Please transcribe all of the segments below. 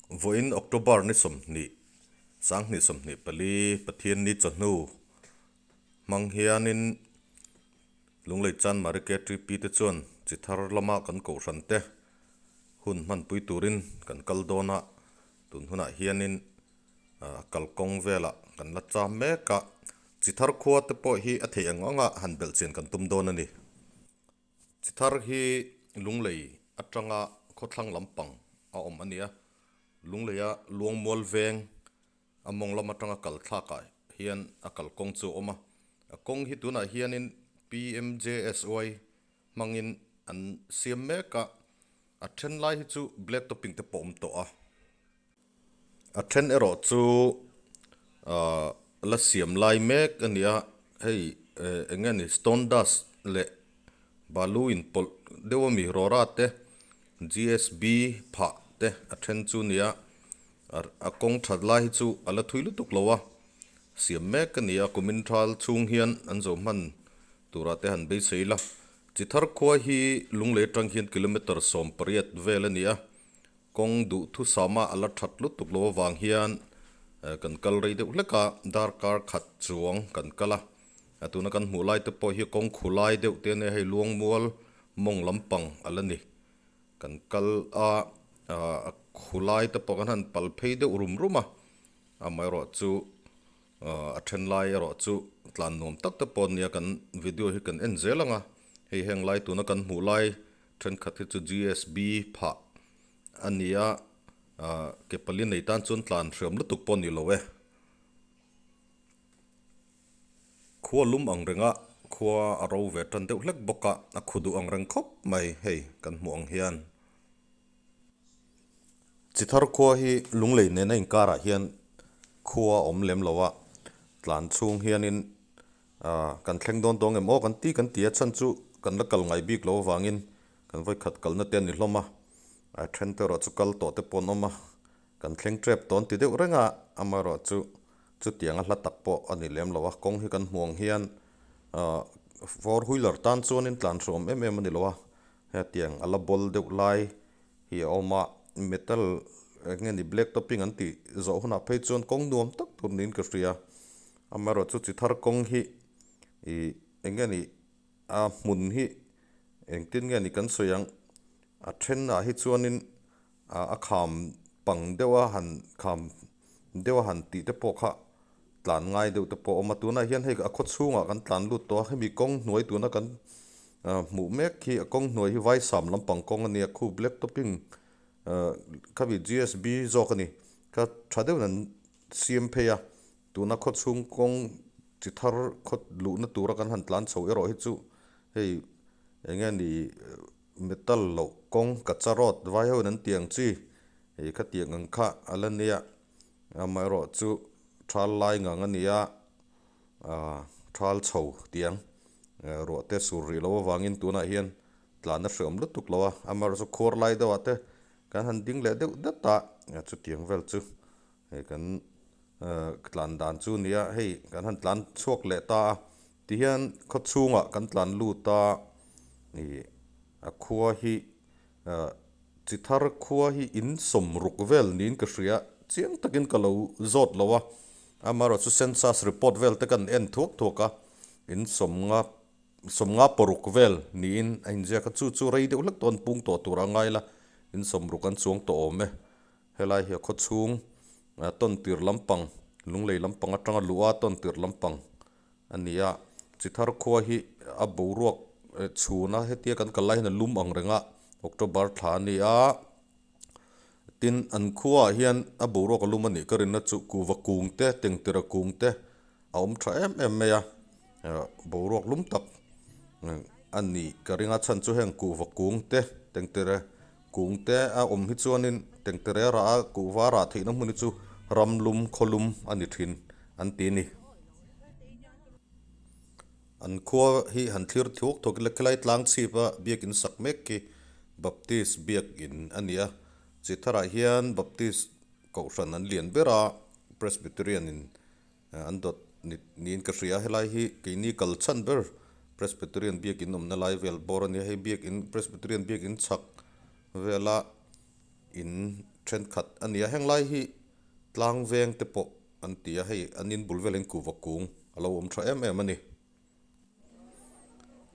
voin October ni som ni sang ni som ni pali pathian ni chanu mang hianin Lunglei Chanmari KTP te chuan Chithar lama kan Kohhran te hun man pui turin kan kaldona tun huna hianin kalkong vela kan la cha meka Chithar khua te po hi a thei anga han bel chen kan tum don ani Chithar hi lunglei atanga khotlang lampang a om ania lungleya luangmol veng among lama tanga kal thlaka hian a kalkong chu oma a kong hi tuna hianin PMJSY mangin an siam meka a then lai hi chu black topping te pom to a then ero chu la siam lai mek ania hei engani stone dust le balu in pol dewami rora te GSB pha te a then chu nia a kong that lai hi chu ala thuilu tuk lowa siam mek ania kumin thal chung hian an zo man tura te han be seila Chithar khua hi lunglei tang hian kilometer som pariat vel ania kong du thu sama ala thatlu tuk lo wang hian kan kal rei de uleka dar kar khat chuang kan kala atuna kan mulai te po hi kong khulai de te ne hei luang mual mong lampang alani kan kal a khulai te po kan han palphei de urum ruma amai ro chu a then lai ro chu tlan nom tak te pon nia kan video hi kan en zelanga hei heng lai tuna kan mulai then khat hi chu GSB pha ania ke palin nei tan chun tlan hriam lutuk pon ni lowe khua lum ang renga khua aro ve tan deuh hlek boka a khudu ang reng khop mai hei kan muang hian Chithar khua hi lunglei ne na inkara hian khua om lem lowa tlan chung hianin kan thleng don dong emo kan tia chan chu kan la kal ngai bik lo wangin kan voi khat kal na ten ni hloma a then te ro chu kal to te pon oma kan thleng trap ton ti deuh renga ama ro chu tiang a hla tak po ani lem lowa kong hi kan muang hian four wheeler tan chuan in tlan rom em ani lowa he tiang ala bol deuh lai hi oma metal ngeni black topping an ti zo huna phei chuan kong nuam tak tur nin ka ria amaro chu Chithar kong hi I engeni a mun hi engtin ngeni kan soyang a then a hi chuanin a kham pang dewa han kham dewa han ti te po kha tlan ngai deuh te po oma tuna hian hei a khot chunga kan tlan lut to hemi kong hnuai tuna kan mu mek hi a kong hnuai hi vai sam lampang kong ania khu black topping khabi GSB zokani ka thadeu nan CM pheya tuna khot chung kong Chithar khot lu na tura kan han tlan chho ero hi chu hei engani metal lo kong kacharot vai ho nan tiang chi hei kha tiang ang kha alania amai ro chu thal lai ngang ania thal chho tiang ro te suri lo wangin tuna hian tlan na hriam lutuk lowa amar chu khor lai dawa te kan han ding le deuh data chu tiang vel chu hei kan tlan dan chu nia hei kan han tlan chuak le ta ti hian khot chunga kan tlan lu ta ni a khua hi Chithar khua hi in som ruk vel nin ka hria chiang takin kalo zot lowa amaro chu census report vel te kan en thuak a in somnga poruk vel niin ain ja ka chu rei deuh lek ton pung to tura ngai la in som ruk an chuang to ome helai hi khot chung ton tir lampang lunglei lampang atanga lua ton tir lampang ania Chithar khua hi a boruak chuna hetia kan kalai na lum ang renga October tha nia tin an khua hian a boruak lum ani karin na chu kuwa kung te tengtira kung te a om tha em meya boruak lum tak ani karinga chan chu heng kuwa kung te tengtira kung te a om hi chuanin tengtere ra kuwa ra theina hmuni chu ramlum kholum ani thin an ti ni an khua hi han thlir thuak thok le khlai tlang chipa biak in sak mek ki baptist biak in ania Chithara hian baptist Kohhran an lian bera Presbyterian in an dot nin ka ria helai hi keini kal chan ber Presbyterian biak in omna lai vel bor ania hei biak in Presbyterian biak in chak vela in trend khat ania heng lai hi tlang veng te po an tia hei anin bulveleng ku vakung alo tha em ani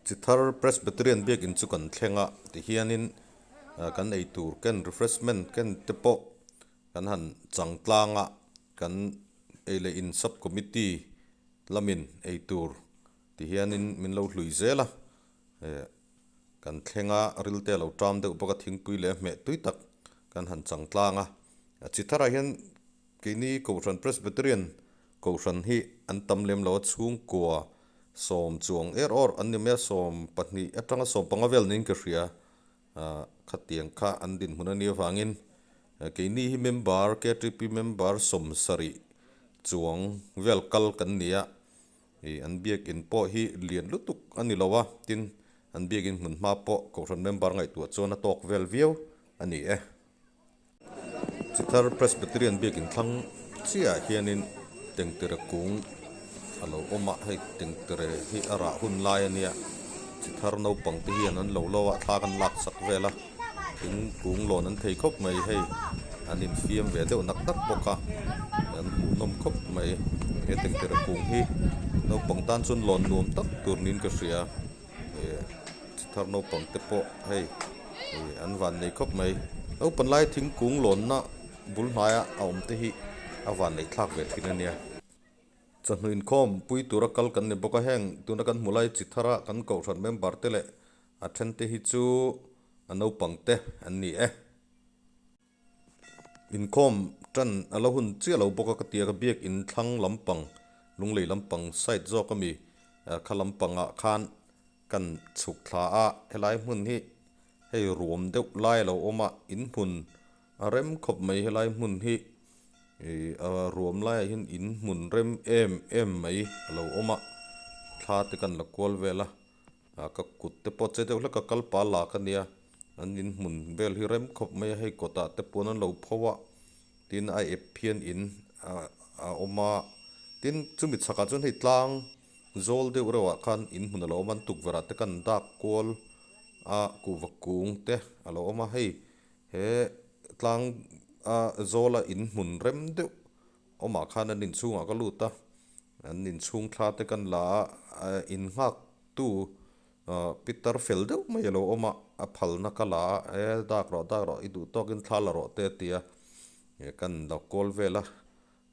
Chithar Presbyterian biak in chu kan thlenga ti hianin kan ei tur ken refreshment ken te po kan han changtlanga kan eile in sub committee lamin ei tur ti hianin min lo hlui zela kan thlenga rilte lo tram de upaka thingpui le me tuitak kan han changtlanga Chithara hian kini Kohhran Presbyterian Kohhran hi an tamlem lo chung kwa som chuang or anime som pahni atanga som pangavel nin ka hria khatiang kha andin hunani wangin kini hi member KTP member som sari chuang velkal kan nia an biak in po hi lian lutuk ani lowa tin an biak in mun ma po Kohhran member ngai tu chona tok vel viau ani Chithar Presbyterian biak in thlang chia hianin tengtere kung alo oma hei tengtere hi ara hun lai ania Chithar no pang te hian an lo lowa tha kan lak sak vela in kung lon an thei khop mai hei anin fiam ve deuh nak tak boka an hu nom khop mai he tengtere kung hi no pang tan chun lon nuam tak turnin ka hria Chithar no pang te po hei an van nei khop mai no pan lai thing kung lon na bul hmaya aum te hi awan nei thlak ve thin ania chanu in khom pui tura kal kan ne boka heng tuna kan mulai Chithara kan Kohhran member te le a then te hi chu ano pangte an ni in khom tran alo hun chi alo boka ka tia ka biak in thlang lampang lunglei lampang side zo ka mi khalampanga khan kan chuk thla a helai mun hi hei ruam deuh lai lo oma in hun arem khop mai helai mun hi ruam lai hin in mun rem em mai alo oma thla te kan la kol vela ka kut te po che deuh la ka kal pa la ka nia an in mun vel hi rem khop mai hei kota te pon an lo phowa tin a ephian in oma tin chumi chaka chun hei tlang zol deuh rewa khan in mun alo man tuk vera te kan dak kol a ku vakung te alo oma hei he tlang zola in mun rem deuh oma khan an in chunga ka luta an in chung thla te kan la in ngak tu Peter fel deuh mai lo oma a phal na kala dak ro idu tokin thla ro te tia kan da kol vela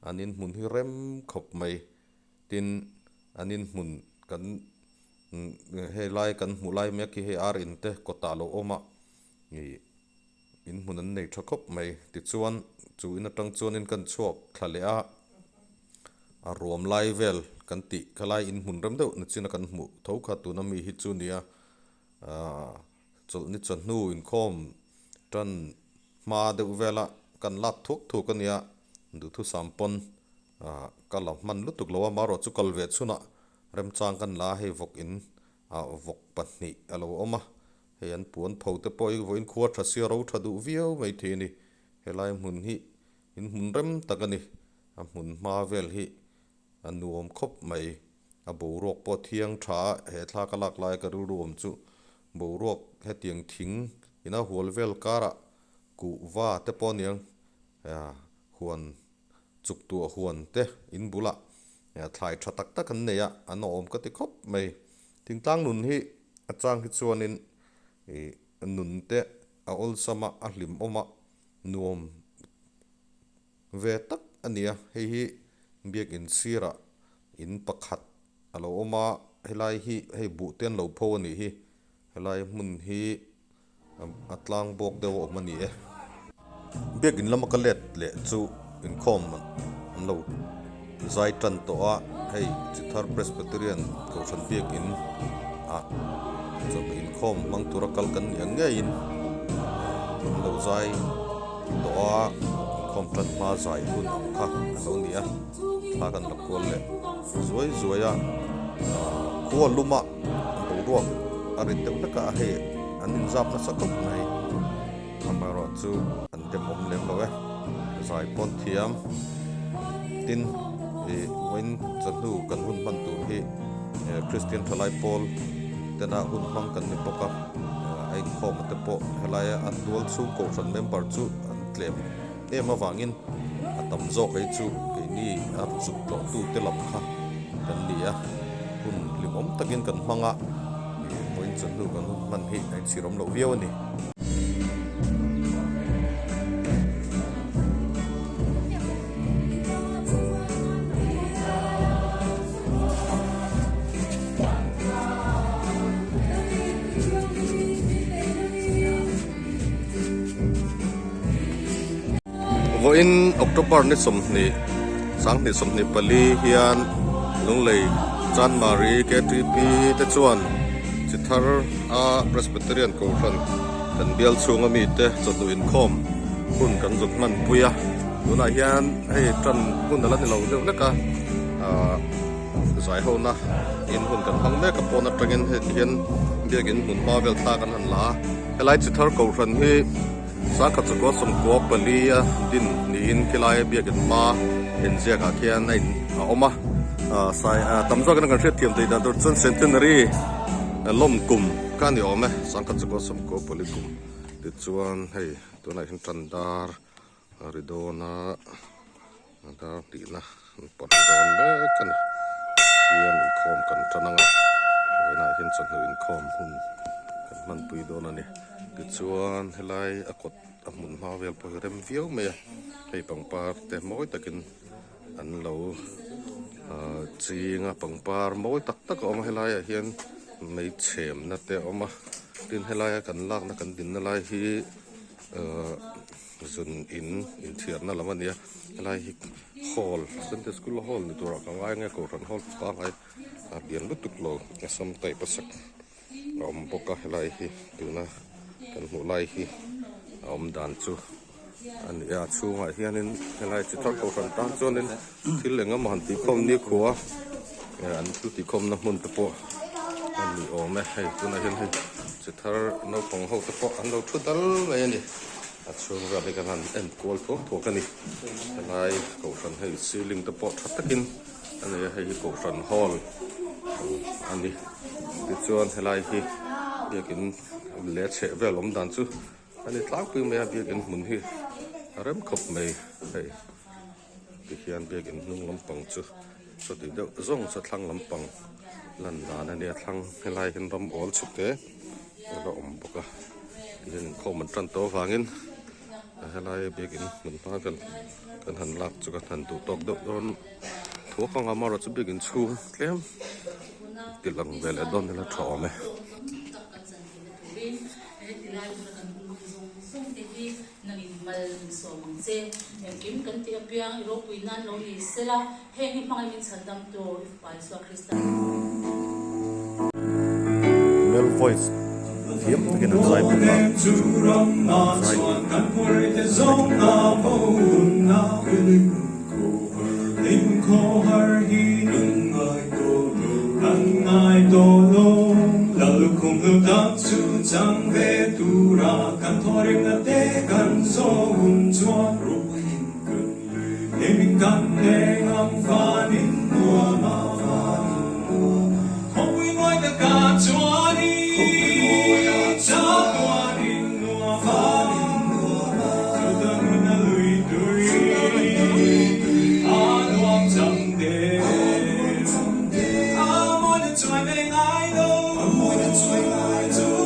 anin mun hi rem khop mai tin anin mun kan he lai kan mulai me ki he ar in te kota lo oma in mun an nei thakop mai ti chuan chu in atang chuan in kan chuak thlale a ruam lai vel kan ti khalai in mun rem deuh na china kan mu tho kha tu na mi hi chu nia chol ni chanu in khom tan ma deuh vela kan lak thuk ania du thu sampon kala man lutuk lowa maro chu kalve chuna rem chang kan la hei vok in vok pahni alo oma hei an puan pho te poi voin khua tha sia ro tha du viau mai the ni helai mun hi in mun rem takani a mun ma vel hi anuam khop mai a borok po thiang tha he thla ka lak lai ka ru rum chu borok he tiang thing ina hol vel kara ku wa te po niang huan chuk tu huan te in bula thlai tha tak tak an neya an om ka ti khop mai ting tlang nun hi achang hi chuanin nun te a ol sama a hlim oma nuam ve tak ania hi biak in sira in pakhat alo oma helai hi hei bu ten lo pho ani hi helai mun hi atlang bok deuh omani biak in lama ka let le chu in khom an lo zai tan to a hei Chithar Presbyterian Kohhran biak in chu in khom mang tura kal kan nge in lo zai to a khom tan ma zai hun kha alo nia ta kan la kol le zuaya khua luma bo ruak arin te ka he anin zap na sakop mai amaro chu an dem om lem lo zai pon thiam tin when chanu kan hun man tu hi Christian thalai pol tena hun mang kan ni poka ai khom te po helaya an dual chu Kohhran member chu an claim em mà vangin tầm dọc cái chú cái ni chụp lọ tu tê lập ha cần đi hun lim om takin cần manga với chân lu cần man hi anh chỉ rom lẩu viêu này vô in October ni som ni sang ni som ni pali hian Lunglei Chanmari KTP te chuan Chithar Presbyterian Kohhran kan bial chunga mi te chonu in khom hun kan zot man puya tuna hian hei tran hun ala ni lo deuh leka zai ho na in hun kan hang me ka pona tangin hian biagin hun ma bel ta kan han la helai Chithar Kohhran hi sa kha chu ko som ko palia din ni in kilai biagin ma in zia ka khian nei oma sai tamzo kan kan thiam te dan tor centenary lom kum kan ni ome sang kha chu ko som ko poli kum ti chuan hei tunai hin tandar ridona da ti na pot don be kan hian khom kan tananga na hin chon in khom hun kan man pui don ani ti chuan helai akot amun ma vel po rem viau me hei pangpar te moi takin an lo chinga pangpar moi tak tak om helai hian mei chem na te oma tin helai kan lak na kan din na lai hi zun in thiar na lamania helai hi hall Sunday school hall ni tura ka ngai nge ko ran hall ka ngai bian lutuk lo asam tai pasak om boka helai hi tuna kan mu lai hi om dan chu an ya chu ngai hianin helai Chithar Kohhran ta chuanin thil lenga man ti khom ni khua an tu ti khom na mun te po an ni ome hei tuna hian hei Chithar no pong ho te po an lo thu dal mai ni a chu ra be kan an en kol tho kan ni helai Kohhran hei ceiling te po that takin an hei Kohhran hall an ni ti chuan helai hi biakin le che vel om dan chu ani tlang pi me biakin mun hi rem khop mai hei ti hian biakin nung lampang chu so ti deuh zong sa thlang lampang lan dan ani thlang helai hin ram ol chu te ro om boka tin khom man tran to wangin helai biakin mun pa kan han lak chu kan han tu tok deuh don thu khang amaro chu biakin chu tlem tilang vel adon la thome mal so se kim kan ti apiang ro puinan lo ni sela he hi pangai min chandam to pai so Christian mel voice thiam takin an zai puma churam na chuan kan por te zong na bo na lim ko har hi ngai do lo la lu kum lu ta chu chang ve tu ra kan thorim na te kan so hun chuan ru hin kun le min kan le ngam fa nin nuwa ma fa ho wi ngoi ta ka chuan ni cha tua nin nuwa fa nin nuwa chu ta nu na lui tui a nuam chang de Hãy subscribe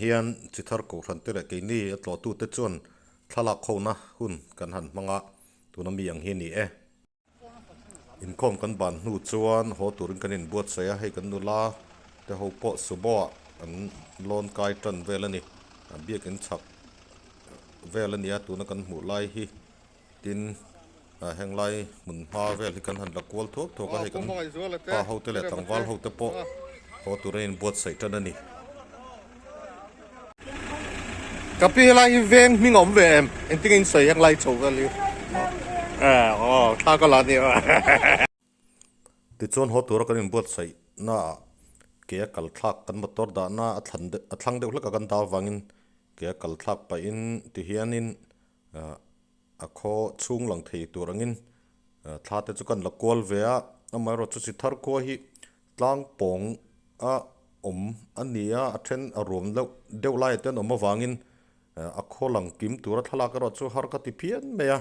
hian Chithar Kohhran te le ke ni atlo tu te chuan thalak khona hun kan han manga tuna mi ang hi ni in khom kan ban hnu chuan ho turin kan in buat saya hei kan nula te ho po subo an lon kai tan velani biak in chak velani a tuna kan hmu lai hi tin heng lai mun ma vel hi kan han la kwal thok thok a hei kan pa ho te le tangwal ho te po ho turin buat sai tan ani Kapi lai veng mi ngom ve em tin soi heng lai chou ga li tha ko la ni ti chuan ho tur kan in buat sai na ke kal thak kan motor da na athlang de hlaka kan da wangin ke kal thak pa in ti hianin a kho chung lang thei turangin tha te chu kan la kol ve a amai ro chu Chithar ko hi tlang pong a ania a then a rom lo deu lai ten om wangin a kho lang kim tur thala ka ro chu har ka ti phian me a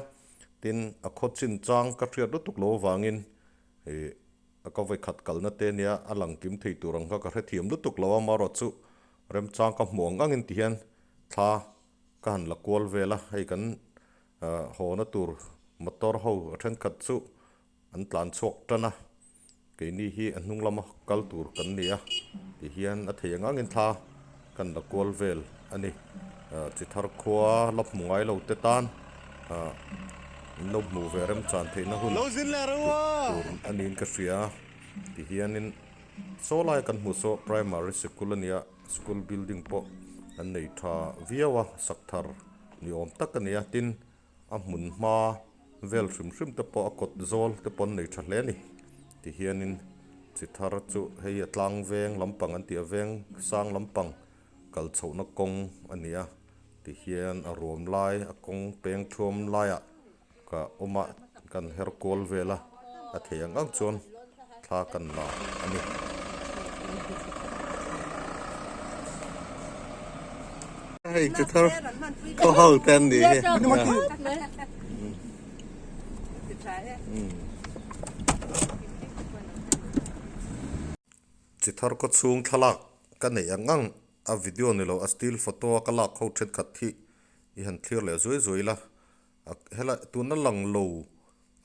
tin a kho chin chang ka thriat lu tuk lo wangin a ko vai khat kal na te nia a lang kim thei turang ka hre thiam lu tuk lo ma ro chu rem chang ka hmuang angin ti hian tha kan la kol vela hei kan ho na tur motor ho a then khat chu an tlan chok tana ke ni hi an hnung lama kal tur kan nia ti hian a theiang angin tha kan la kol vel ani Chithar khua lop mungai lo te tan no mu verem chan theina hun lo zin la ro anin ka ria ti hianin so lai kan hmu so primary school ania school building po an nei tha viawa sakthar ni om tak ania tin a hmun ma vel hrim te po akot zol te pon nei tha hle ni ti hianin Chithar chu hei atlang veng lampang an ti aveng sang lampang kal chhouna kong ania ti hian a rom lai a kong peng thum lai a ka oma kan her kol vela a theiang ang chon tha kan la ani hey Chithar ko ho ten ni Chithar ko chung thalak kan nei angang a video ni lo a still photo ka la kho thet khat thi I han clear le zoi la hela tuna lang lo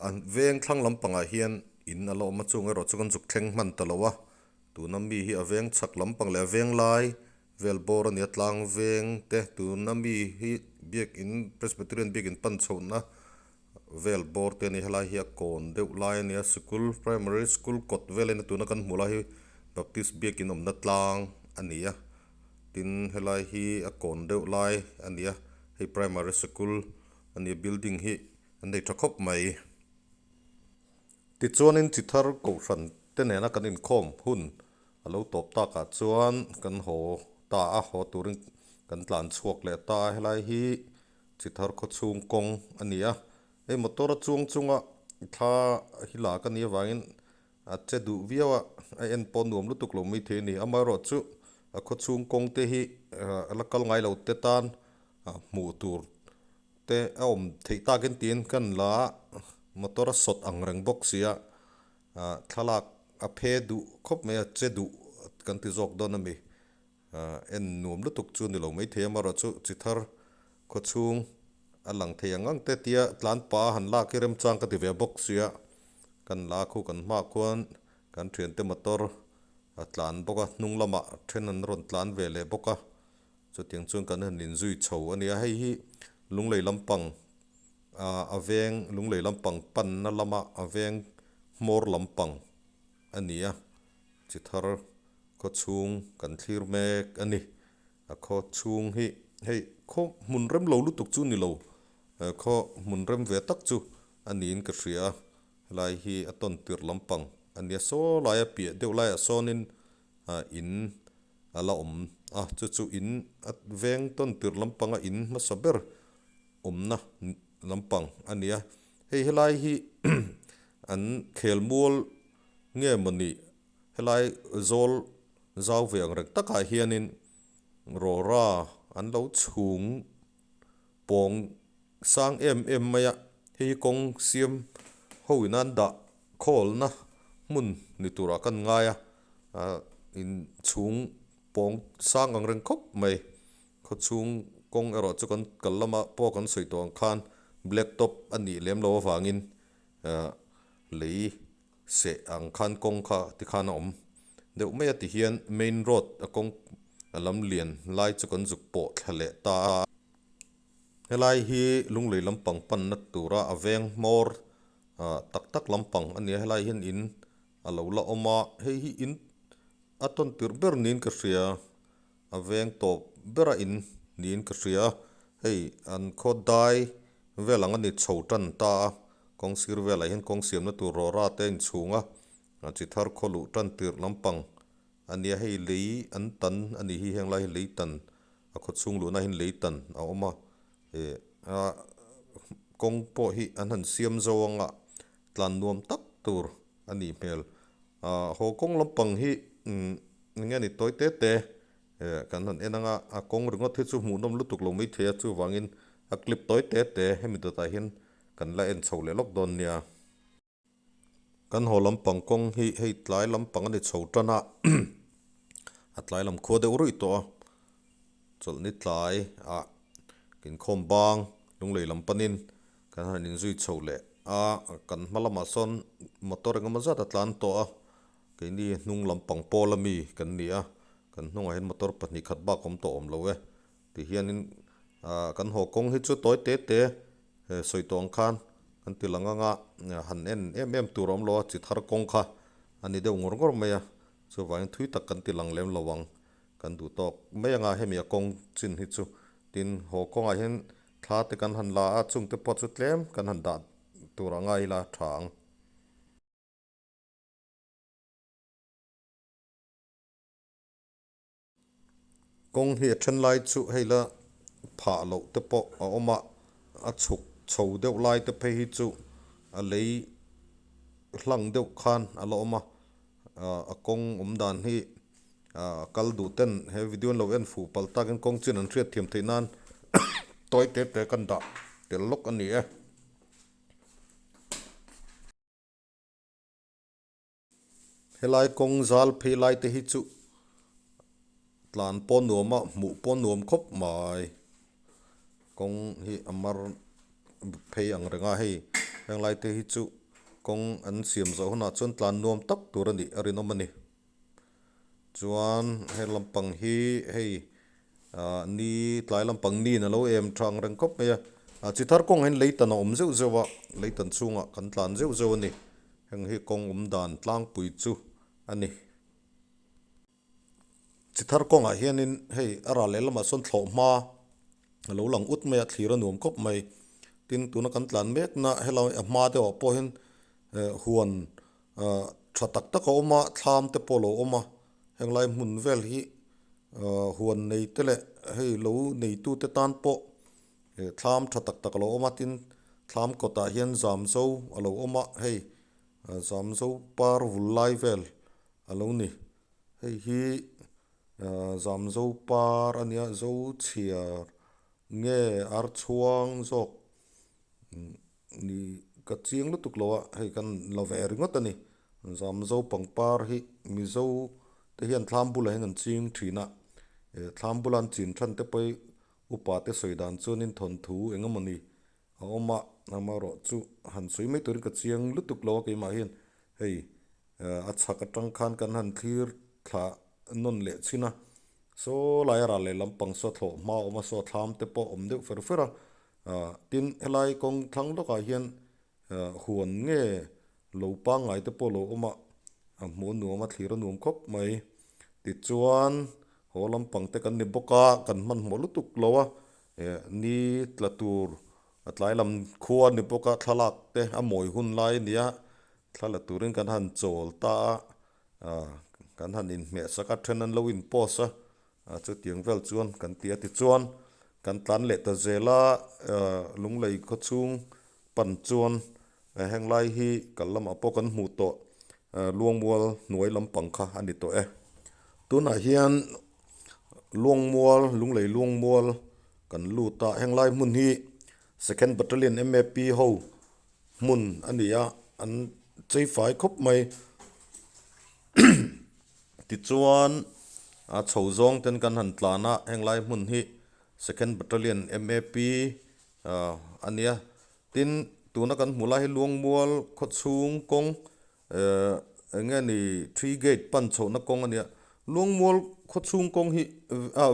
an veng thlang lampanga hian in alo ma chunga ro chukan juk thleng man talowa tuna mi hi aveng chak lampang le aveng lai vel bor ani atlang veng te tuna mi hi biak in Presbyterian biak in pan chona vel bor te ni hela hi a kon deuh lai ani a school primary school kot vel en tuna kan hmula hi baptist biak in omna tlang ania tin helai hi a kon deuh lai ania hei primary school ani building hi an dei thakop mai ti chuanin Chithar Kohhran te nena kan in khom hun alo top ta ka chuan kan ho ta a ho turin kan tlan chuak le ta helai hi Chithar kho chung kong ania ei motor chung chunga tha hila kan ni wangin a che du viawa a en pon nuam lu tuk lo mi the ni ama ro chu a kho chung kong te hi alakal ngai lo te tan mu tur te om thei ta ken tin kan la motor sot ang reng box sia thalak a phe du khop me a che du kan ti jok don ami en nuam lu tuk chu ni lo mai the ma ro chu Chithar kho chung alang theiang ang te tia tlan pa han la ki rem chang ka ti ve box sia kan la khu kan ma khuan kan thian te motor atlan boka hnung lama then an ron tlan ve le boka chu tiang chung kan nin zui chho ania hei hi lunglei lampang aveng lunglei lampang pan na lama aveng mor lampang ania Chithar ko chung kan thlir mek ani a kho chung hi hei kho mun rem lo lu tuk chu ni lo kho mun rem ve tak chu anin ka ria lai hi aton tir lampang ania so lai a pia deuh lai a sonin in ala om chu in at veng ton tir lampanga in ma saber omna lampang ania hei helai hi an khelmul nge mani helai zol zau veng rek taka hianin rora an lo chung pong sang em maya hei kong siam hoinan da khol na mun ni tura kan ngaya in chung pong sang ang reng khop mai kho chung kong ero chu kan kalama po kan soi tong khan black top ani lem lo wangin lei se ang khan kong kha ti khan om deuh me ti hian main road a kong alam lian lai chu kan zuk po thlale ta helai hi lunglei lampang pan na tura aveng mor tak tak lampang ani helai hian in alo la oma hei hi in aton tir ber nin ka hria aveng top bera in nin ka hria hei an khodai velang ani chho tan ta kong sir vela hian kong siam na tur ro ra te in chunga chithar kholu tan tir lampang ania hei lei an tan ani hi heng lai lei tan a khot chung lu na hin lei tan a oma kong po hi an han siam zawanga tlan nuam tak tur ani mel ho kong lampang hi nge ni toy te te kan han enanga a kong ringot hi chu mu nom lutuk lo mai thea chu wangin a clip toy te te hemi ta hin kan la en chho le lok don nia kan ho lampang kong hi hei tlai lampang ani chho tana a tlai lam kho de urui to chol ni tlai a kin khom bang lunglei lampanin kan han in zui chho le kan malama son motor ngama zat atlan to ke ni nung lampang polami kan nia kan hnunga hen motor pahnih khat ba kom to om lo we ti hianin kan ho kong hi chu toy te te soi tong khan kan ti langa nga han en em turom lo chithar kong kha ani de ngor ngor maya chu wang thui tak kan ti lang lem lawang kan du tok mai nga hemia kong chin hi chu tin ho kong a hen thla te kan han la a chung te po chu tlem kan han da tura ngai la thang kong hi then lai chu heila pha lo te po a oma a chuk chho deuh lai te phe hi chu a lei hlang deuh khan a lo oma a kong dan hi kal du ten he video lo en fu pal takin kong chin an hriat thiam theinan toy te te kan da tel lok ani helai kong zal phei lai te hi chu tlan pon nuama mu pon nuam khop mai kong hi amar phei ang renga hei heng lai te hi chu kong an siam zo hna chon tlan nuam tak tur ani arin omani chuan he lampang hi hei ni tlai lampang ni na lo em thang reng khop me chithar kong hen leitan om zeu zewa leitan chunga kan tlan zeu zeu ani heng hi kong dan tlang pui chu ani chithar kong a hianin hei ara lelama son tlawhna lo lang ut me a thlir nuam khop mai tin tuna kan tlan mek na hello a hma de o po hin huan tha tak tak a oma thlam te polo oma henglai mun vel hi huan nei tele hei lo nei tu te tan po thlam tha tak tak lo oma tin thlam ko ta hian zam zo alo oma hei zam zo par vulai vel alo ni hei hi zam zo par ania zo chiar nge ar chuang zok ni ka chiang lutuk lowa hei kan love ringot ani zam zo pangpar hi mizo te hian thlam bula hen an ching thina thlam bulan chin than te poi upa te soidan chunin thon thu engamani a oma namaro chu han soi mai turin ka chiang lutuk lo ke ma hian hei a chhak atang khan kan han thlir thla non le china so lai ra le lampang so tho ma oma so thlam te po om deuh fer fera tin helai kong thang loka hian huan nge lo pa ngai te po lo oma mu nuama thlir nuam khop mai ti chuan ho lampang te kan ni boka kan man mo lutuk lowa ni tlatur atlai lam khua ni boka thalak te a moi hun lai nia thala turin kan han chol ta kan han in me saka thenan lo in posa chu tiang vel chuan kan tia ti chuan kan tlan le ta zela lunglei kho chung pan chuan heng lai hi kalam apo kan mu to luangmual nuai lampang kha ani to tuna hian luangmual lunglei luangmual kan lu ta heng lai mun hi second battalion map ho mun ania an chei fai khop mai ti chuan a chho zong ten kan han tlana heng lai mun hi 2nd Battalion MAP ania tin tuna kan mula hi luangmual khochung kong enge ni 3 gate pan chona kong ania luangmual khochung kong hi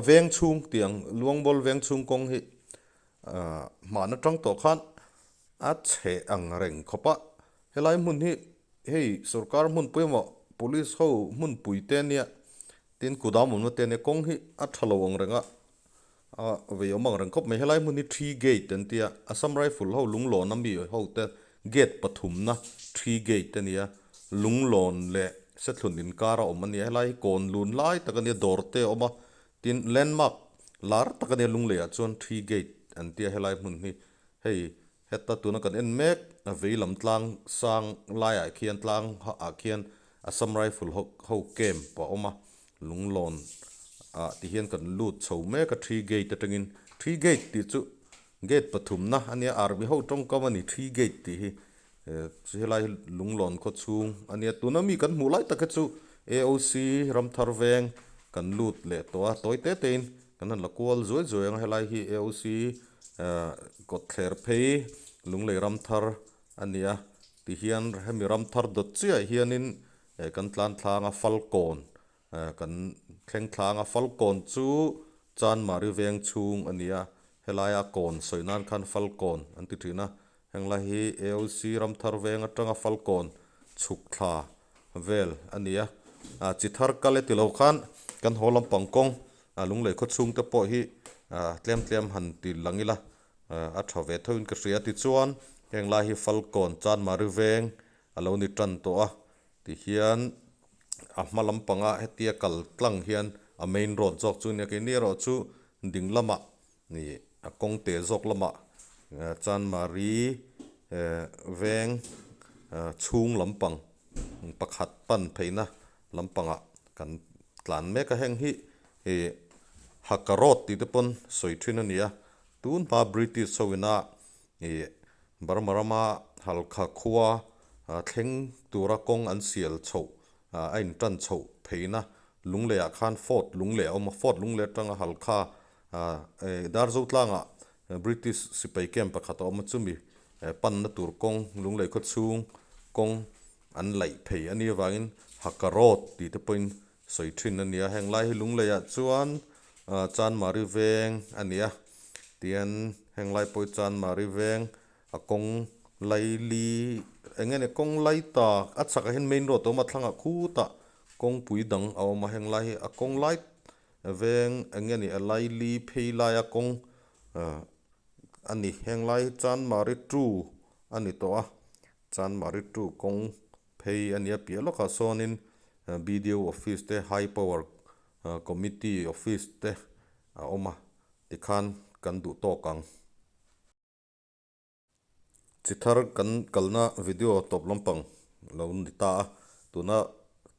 veng chung tiang luangmual veng chung kong hi ma na tang to khan a che ang reng khopa helai mun hi hei sarkar mun puima police ho mun puite nia tin kudam mun te ne kong hi a thalo ang renga ve omang reng khop me helai mun ni 3 gate an tia assam rifle ho lunglon ami ho te gate pathum na 3 gate ania lunglon le sethlun in kara omani helai kon lun lai takania dorte oma tin landmark lar takania lungle a chon 3 gate an tia helai mun hi hei heta tuna kan en mek a vei lamtlang sang lai a khian tlang a khian assam rifle ho kem pa oma lunglon ti hian kan lut chho mek a 3 gate atangin 3 gate ti chu gate pathum na ania army ho tong kamani 3 gate ti hi helai lunglon kho chung ania tunami kan mulai taka chu AOC ramthar veng kan lut le to a toite tein kan la kwal zoi zoi ang helai hi AOC kot thler phei lunglei ramthar ania ti hian hemi ramthar dot chia hianin kan tlan thlanga falcon kan thleng thlanga falcon chu chanmari veng chung ania helaya kon soinan khan falcon anti thina hengla hi AOC ramthar veng atanga falcon chuk thla vel ania chithar kale tilo khan kan holam pangkong lunglei kho chung te po hi tlem han ti langila a thave thoin ka ria ti chuan hengla hi falcon chanmari veng alo ni tran to a ti hian hmalam panga hetia kal tlang hian a main road jok chu ne ke ni ro chu ding lama ni a kong te jok lama chanmari veng chung lampang pakhat pan pheina lampanga kan tlan me ka heng hi hakarot ti te pon soithina nia tun pa British sowina barmarama halkha khua thleng tura kong an sial chho ain tan chho pheina lungle a khan fort lungle oma fort lungle tanga halkha darzo tlanga British sipai camp pakhat oma chumi pan na tur kong lunglei kho chung kong an lai phei ani wangin hakarot ti te point soithin ania henglai hi lunglei a chuan chanmari veng ania tian henglai poi chanmari veng a kong lai li engene kong lai ta achaka hen main road oma thlanga khu ta kong pui dang awma henglai a kong lai veng engene a lai li phei lai a kong ani henglai chanmari tu ani to a chanmari tu kong phei ania pialo ka sonin BDO office te high power committee office te oma tikhan kan du to kang chithar kan kalna video top lampang lo nita tuna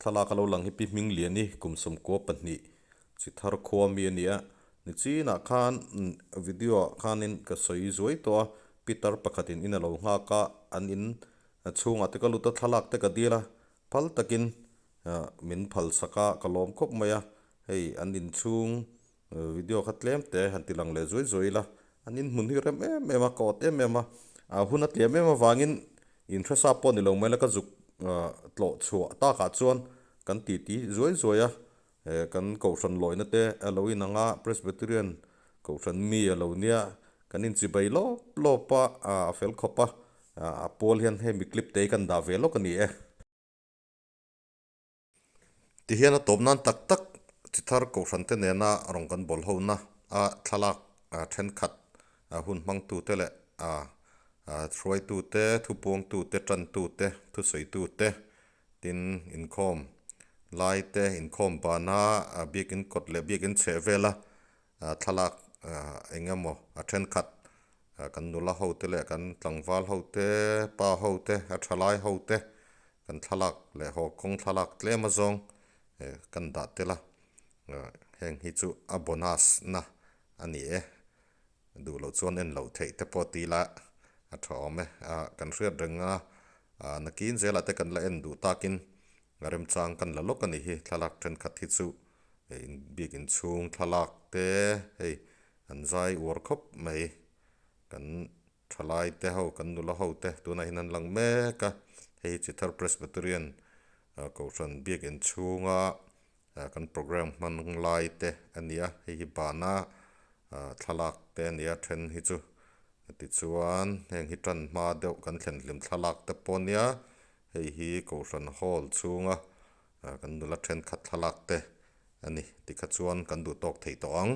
thala ka lo lang hi pi ming liani kumsum ko panni chithar khua mi ania ni china khan video khanin ka soi zoi to Peter pakhatin ina lo nga ka an in chunga te ka luta thalak te ka dila phal takin min phal saka kalom khop maya hei an in chung video khatlem te hantilang le zoi zoi la anin mun hi rem em ma ko te mema hunat le mema wangin interest apon ni lo mela ka zuk tlo chua ta ka chuan kan ti zoi zoya kan Kohhran loina te aloin anga Presbyterian Kohhran mi alo nia kanin chibai lo pa fel khopa a pol hian he mi clip te kan da velo kani ti hian a topnan tak tak chithar Kohhran te nena rong kan bol ho na a thalak then khat hun mang tu te le throi tu te thupong tu te tran tu te thu soi tu te tin inkhom lai te inkhom bana biakin kot le biakin chevela thalak engamo a then khat kan nula ho te le kan tlangwal ho te pa ho te a thalai ho te kan thalak le ho kong thalak tlema zong kan da te la heng hi chu a bonus na ani du lo chuan en lo thei te poti la a thome kan riat renga nakin zela te kan la en du takin rem chang kan la lokani hi thalak then khat hi chu in big in chung thalak te hei an zai ur khop mai kan thalai te ho kan nula ho te tuna hinan lang me ka hei Chithar Presbyterian Kohhran biak in chunga kan program man lai te ania hei bana thalak te ania then hi chu ti chuan heng hi tran ma deuh kan thlen lim thalak te ponia hei hi Kohhran hall chunga kan nula then khat thalak te ani tikha chuan kan du tok thei tawng